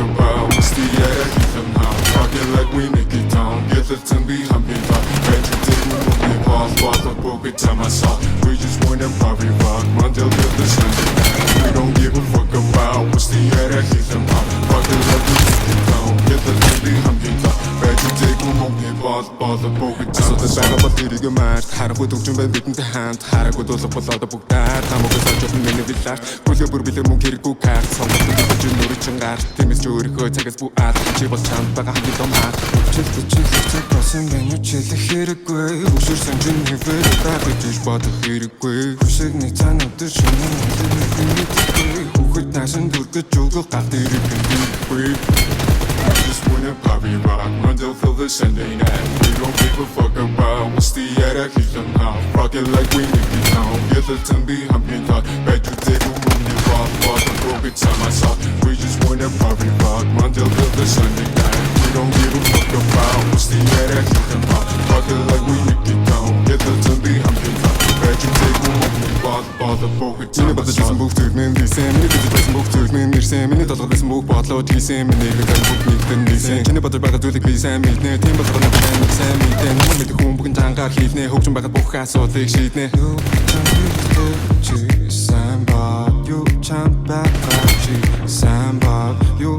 about what's the other somehow talking like we make it down get the time behind me but when you take me from the past lost the book it time I saw we just wanna party rock until the sun we don't give a fuck about what's the other somehow talking like we make it down get the time behind me but when you take me from the past lost the book it time I saw Бага тэрийг маар харахгүй төгжин бай бидэнтэй хаант харахгүй дуулах болоод бүгдээр тамаагүй сажууд миний вилаар гүлээ бүр билэр мөн хэрэггүй карт сонголт гэж нүрэ чин гар тиймээс ч өөрийнхөө цагаас буаад чи бол чамд байгаа хамгийн том хаа чилчилчилчил тосон миний чилэх хэрэггүй өшөрсөн чинь хэвээр гэж бодох хэрэггүй хүсэг нэг цаанууд шинэ хүүхэд наасан дүргэж өгөх гал дэрэг хэрэггүй I just wanna party rock until the Sunday night. We don't give a fuck about what's the other somehow. Rock it like we make it down. Get the time behind me thought. Bet you take a move me rock. Fuck the broken time I saw. We just wanna party rock until the Sunday night. We don't give a fuck about what's the other somehow. Rock it like we make it down. Get the time behind me thought. Bet you take a move me rock. Fuck the broken time I saw. Бүх зүйлмэн хийсэн миний гэсэн бүх зүйлмэн нэрсэн миний толгойс бүх бодлоод хийсэн миний гэн бүх нэгэн хийсэн чиний бодож байгаа зүйлийг би сайн мэднэ тийм болгоно би сайн мэднэ намайг мэдэх хүн бүгэн цангаар хийлнэ хөгжин байгаад бүх асуудлыг шийднэ чи сайн ба юу чам байгаа чи сайн ба юу